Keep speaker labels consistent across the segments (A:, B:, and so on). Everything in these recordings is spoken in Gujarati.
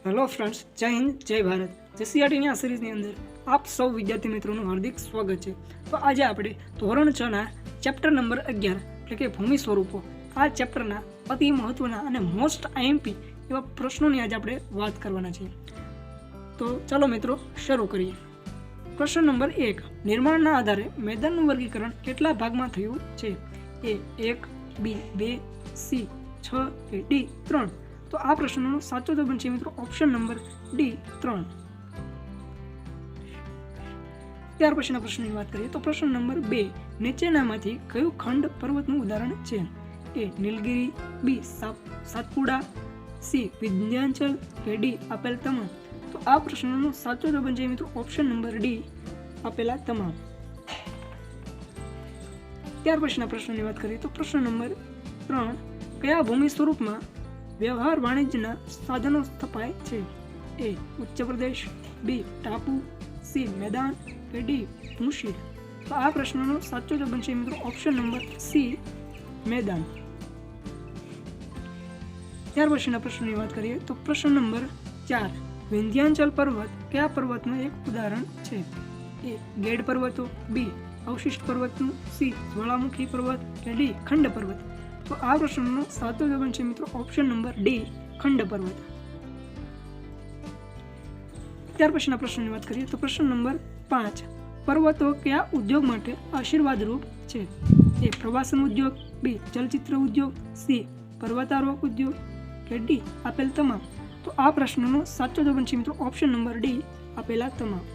A: હેલો ફ્રેન્ડ્સ, જય હિન્દ, જય ભારત. જેસીઆરટીની આ સિરીઝની અંદર આપ સૌ વિદ્યાર્થી મિત્રોનું હાર્દિક સ્વાગત છે. તો આજે આપણે ધોરણ 6ના ચેપ્ટર નંબર 11 એટલે કે ભૂમિ સ્વરૂપો આ ચેપ્ટરના અતિ મહત્વના અને મોસ્ટ આઈએમપી એવા પ્રશ્નોની આજે આપણે વાત કરવાના છીએ. તો ચાલો મિત્રો શરૂ કરીએ. પ્રશ્ન નંબર 1. નિર્માણના આધારે મેદાનનું વર્ગીકરણ કેટલા ભાગમાં થયું છે? A 1, B 2, C 6 કે D 3? તો આ પ્રશ્નનો સાચો જવાબ બનશે મિત્રો ઓપ્શન નંબર ડી 3. ત્યાર પછીના પ્રશ્નની વાત કરીએ તો પ્રશ્ન નંબર 2. નીચેનામાંથી કયું ખંડ પર્વતનું ઉદાહરણ છે? A Nilgiri, B Satpura, C Vindhyachal કે D આપેલ તમામ? તો આ પ્રશ્નનો સાચો જવાબ બનશે મિત્રો ઓપ્શન નંબર ડી આપેલા તમામ. ત્યાર પછીના પ્રશ્નની વાત કરીએ તો પ્રશ્ન નંબર 3. કયા ભૂમિ સ્વરૂપમાં વ્યવહાર વાણિજ્યના સાધનો સ્થપાય છે? A ઉચ્ચ પ્રદેશ, B ટાપુ, C મેદાન કે D ભૂશીલ? તો આ પ્રશ્નનો સાચો જવાબ બનશે મિત્રો ઓપ્શન નંબર C મેદાન. ત્યાર પછીના પ્રશ્નની વાત કરીએ તો પ્રશ્ન નંબર 4. વિંધ્યાચલ પર્વત કયા પર્વતનું એક ઉદાહરણ છે? A ગેડ પર્વતો, B અવશિષ્ટ પર્વતનું, C જ્વાળામુખી પર્વત કે D ખંડ પર્વત? તો આ પ્રશ્નનો સાચો જવાબ છે મિત્રો ઓપ્શન નંબર ડી ખંડ પર્વત. ત્યાર પછીના પ્રશ્નની વાત કરીએ તો પ્રશ્ન નંબર 5. પર્વતો કયા ઉદ્યોગ માટે આશીર્વાદરૂપ છે? A પ્રવાસન ઉદ્યોગ, B ચલચિત્ર ઉદ્યોગ, C પર્વતારોહક ઉદ્યોગ કે D આપેલ તમામ? તો આ પ્રશ્નનો સાચો જવાબ છે મિત્રો ઓપ્શન નંબર ડી આપેલા તમામ.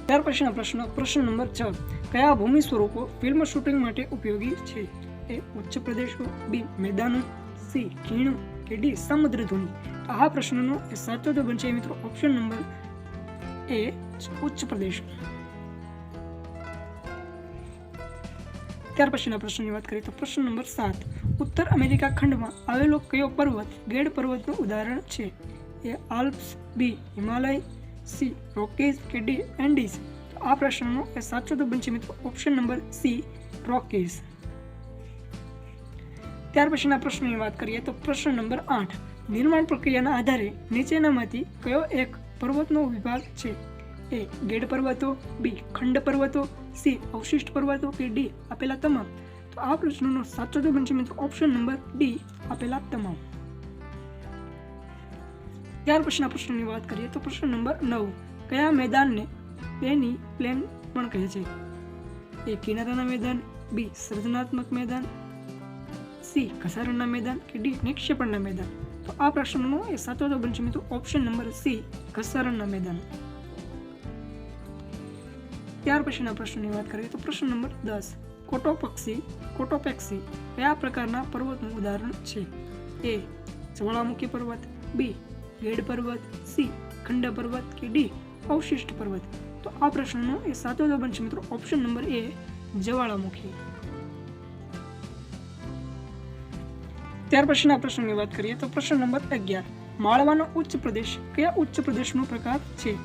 A: ત્યાર પછીના પ્રશ્ન નંબર 6. કયા ભૂમિ સ્વરૂપો ફિલ્મ શૂટિંગ માટે ઉપયોગી છે? A ઉચ્ચ પ્રદેશો, B મેદાનો, C ખીણો કે D સમુદ્ર ધુની? આ પ્રશ્નનો સાચો જવાબ છે મિત્રો ઓપ્શન નંબર A ઉચ્ચ પ્રદેશો. ત્યાર પછીના પ્રશ્નની વાત કરીએ તો પ્રશ્ન નંબર 7. ઉત્તર અમેરિકા ખંડમાં આવેલો કયો પર્વત ગેડ પર્વતનું ઉદાહરણ છે? A Alps, B Himalaya, C રોકીઝ કે D એન્ડીઝ? તો આ પ્રશ્નનો સાચો જવાબ બનશે મિત્રો ઓપ્શન નંબર C રોકીઝ. ત્યાર પછીના પ્રશ્નની વાત કરીએ તો પ્રશ્ન નંબર 8. નિર્માણ પ્રક્રિયાના આધારે નીચેનામાંથી કયો એક પર્વતનો વિભાગ છે? A ગેડ પર્વતો, B ખંડ પર્વતો, C અવશિષ્ટ પર્વતો કે D આપેલા તમામ? તો આ પ્રશ્નનો સાચો જવાબ બનશે મિત્રો ઓપ્શન નંબર ડી આપેલા તમામ. ત્યાર પછીના પ્રશ્નની વાત કરીએ તો પ્રશ્ન નંબર 9. કયા મેદાનને પેની પ્લેન પણ કહે છે? A કિનારાના મેદાન, B સર્જનાત્મક મેદાન, C ઘસારણના મેદાન કે D નિક્ષેપણના મેદાન? તો આ પ્રશ્નનો સાચો જવાબ બનશે મિત્રો ઓપ્શન નંબર C ઘસારણના મેદાન. ત્યાર પછીના પ્રશ્નની વાત કરીએ તો પ્રશ્ન નંબર 10. કોટોપેક્સી કયા પ્રકારના પર્વતનું ઉદાહરણ છે? A જ્વાળામુખી પર્વત, B ગેડ પર્વત, C ખંડ પર્વત કે D અવશિષ્ટ પર્વત? તો આ પ્રશ્નનો સાચો જવાબ બનશે મિત્રો ઓપ્શન નંબર A જ્વાળામુખી. ત્યાર પછીના પ્રશ્નની વાત કરીએ તો પ્રશ્ન નંબર 11. માળવાનો ઉચ્ચ પ્રદેશ કયા ઉચ્ચ પ્રદેશનો પ્રકાર છે?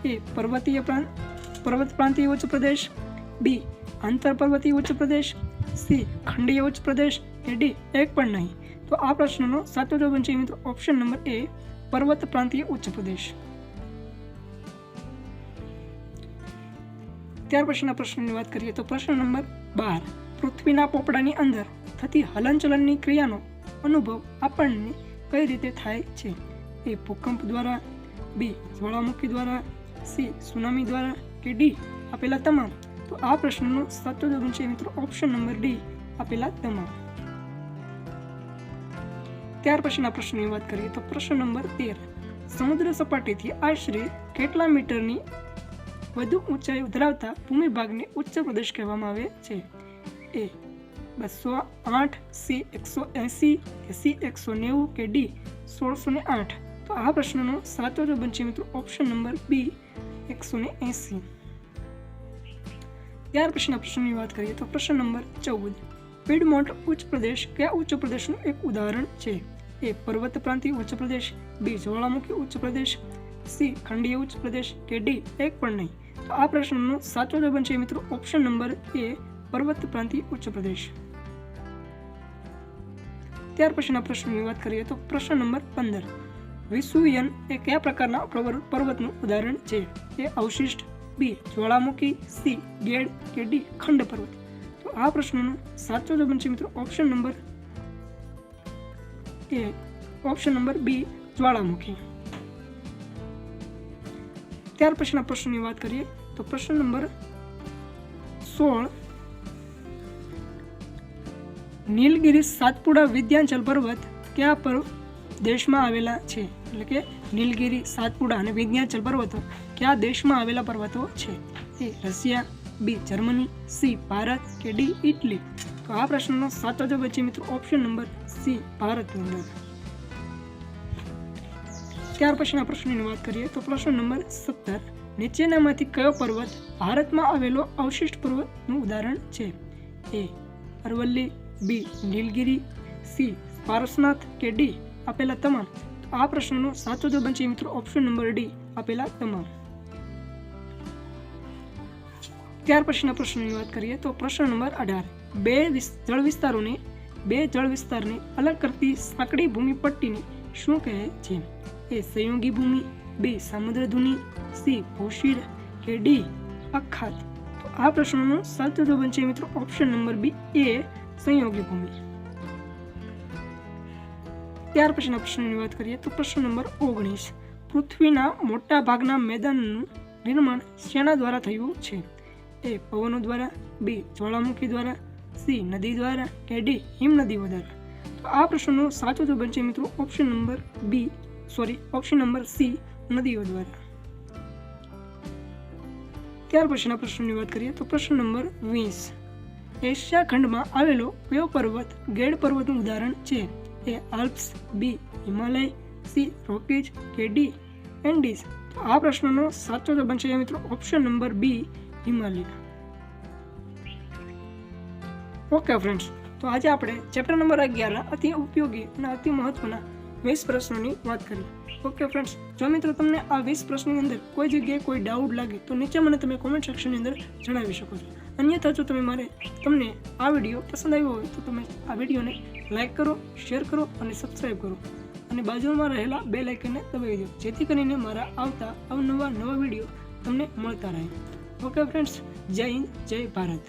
A: A પર્વત પ્રાંતીય ઉચ્ચ પ્રદેશ, B આંતર પર્વતીય ઉચ્ચ પ્રદેશ, C ખંડીય ઉચ્ચ પ્રદેશ કે D એક પણ નહીં? તો આ પ્રશ્નનો સાચો જવાબ બનશે મિત્રો ઓપ્શન નંબર A પર્વત પ્રાંતીય ઉચ્ચ પ્રદેશ. ત્યાર પછીના પ્રશ્નની વાત કરીએ તો પ્રશ્ન નંબર 12. પૃથ્વીના પોપડાની અંદર થતી હલનચલનની ક્રિયાનો અનુભવ આપણને કઈ રીતે થાય છે? A ભૂકંપ દ્વારા, B જ્વાળામુખી દ્વારા, C સુનામી દ્વારા કે D આપેલા તમામ? તો આ પ્રશ્નનો સાચો જવાબ છે મિત્રો ઓપ્શન નંબર ડી આપેલા તમામ. ત્યાર પછીના પ્રશ્નની વાત કરીએ તો પ્રશ્ન નંબર 13. સમુદ્ર સપાટીથી આશરે કેટલા મીટરની વધુ ઊંચાઈ ધરાવતા ભૂમિભાગને ઉચ્ચ પ્રદેશ કહેવામાં આવે છે? A 208, C 180 કે C 190 કે D 1608? તો આ પ્રશ્નનો સાચો જવાબ છે મિત્રો ઓપ્શન નંબર B 180. ત્યાર પછીના પ્રશ્નની વાત કરીએ તો પ્રશ્ન નંબર 14. પીડમોન્ટ ઉચ્ચ પ્રદેશ કયા ઉચ્ચ પ્રદેશનું એક ઉદાહરણ છે? A પર્વત પ્રાંતીય ઉચ્ચ પ્રદેશ, B જ્વાળામુખી ઉચ્ચ પ્રદેશ, C ખંડીય ઉચ્ચ પ્રદેશ કે D એક પણ નહીં? તો આ પ્રશ્નનો સાચો જવાબ છે મિત્રો ઓપ્શન નંબર A પર્વત પ્રાંતીય ઉચ્ચ પ્રદેશ. ત્યાર પછીના પ્રશ્નની વાત કરીએ તો પ્રશ્ન નંબર 15, વિસુવિયન એ કયા પ્રકારના પર્વતનું ઉદાહરણ છે? એ અવશિષ્ટ, બી જ્વાળામુખી, સી ગેડ કે ડી ખંડ પર્વત? તો આ પ્રશ્નનો સાચો જવાબ છે મિત્રો ઓપ્શન નંબર બી જ્વાળામુખી. ત્યાર પછીના પ્રશ્નની વાત કરીએ તો પ્રશ્ન નંબર 16, નીલગિરી સાતપુડા વિંધ્યાચલ પર્વત કયા દેશમાં આવેલા છે? એટલે કે નીલગિરી, સાતપુડા અને વિંધ્યાચલ પર્વતો કયા દેશમાં આવેલા પર્વતો છે? A Russia, B Germany, C Bharat કે ડી ઇટલી? તો આ પ્રશ્નનો સાચો જવાબ છે મિત્રો ઓપ્શન નંબર સી ભારતની અંદર. ત્યાર પછીના પ્રશ્નની વાત કરીએ તો પ્રશ્ન નંબર 17, નીચેનામાંથી કયો પર્વત ભારતમાં આવેલો અવશિષ્ટ પર્વતનું ઉદાહરણ છે? એ અરવલ્લી, બી નીલગિરી, સી પારસનાથ કે ડી આપેલા તમામ? તો આ પ્રશ્નનો સાચો જવાબ છે મિત્રો ઓપ્શન નંબર ડી આપેલા તમામ. ત્યાર પછીના પ્રશ્નની વાત કરીએ તો પ્રશ્ન નંબર 18, બે જળ વિસ્તારને અલગ કરતી સાંકડી ભૂમિ પટ્ટીને શું કહે છે? એ સંયોગી ભૂમિ, બી સમુદ્ર ધુની, સી ભૂશીર કે ડી અખાત? તો આ પ્રશ્નનો સાચો જવાબ છે મિત્રો ઓપ્શન નંબર બી એ સંયોગી ભૂમિ. ત્યાર પછીના પ્રશ્નની વાત કરીએ તો પ્રશ્ન નંબર 19, પૃથ્વીના મોટા ભાગના મેદાનનું નિર્માણ શેના દ્વારા થયું છે? એ પવનો દ્વારા, બી જ્વાળામુખી દ્વારા, સી નદી દ્વારા કે ડી હિમનદીઓ દ્વારા? તો આ પ્રશ્નનો સાચો જવાબ છે મિત્રો ઓપ્શન નંબર સી નદીઓ દ્વારા. ત્યાર પછીના પ્રશ્નની વાત કરીએ તો પ્રશ્ન નંબર 20, એશિયા ખંડમાં આવેલો કયો પર્વત ગેડ પર્વતનું ઉદાહરણ છે? એ આલ્પ્સ, બી હિમાલય, સી રોકીઝ કે ડી એન્ડીઝ? તો આ પ્રશ્નનો સાચો જવાબ છે મિત્રો option number B Himalaya. Okay friends, તો આજે આપણે ચેપ્ટર નંબર 11 અતિ ઉપયોગી અને અતિ મહત્વના 20 પ્રશ્નોની વાત કરી. ઓકે ફ્રેન્ડ્સ, જો મિત્રો તમને આ 20 પ્રશ્નની અંદર કોઈ જગ્યાએ કોઈ ડાઉટ લાગે તો નીચે મને તમે કોમેન્ટ સેક્શનની અંદર જણાવી શકો છો. અન્યથા જો તમને આ વિડીયો પસંદ આવ્યો હોય તો તમે આ વિડીયોને લાઇક કરો, શેર કરો અને સબસ્ક્રાઈબ કરો અને બાજુમાં રહેલા બેલ આઇકનને દબાવી દો, જેથી કરીને મારા આવતા નવા વિડીયો તમને મળતા રહે. ઓકે ફ્રેન્ડ્સ, જય હિન્દ, જય ભારત.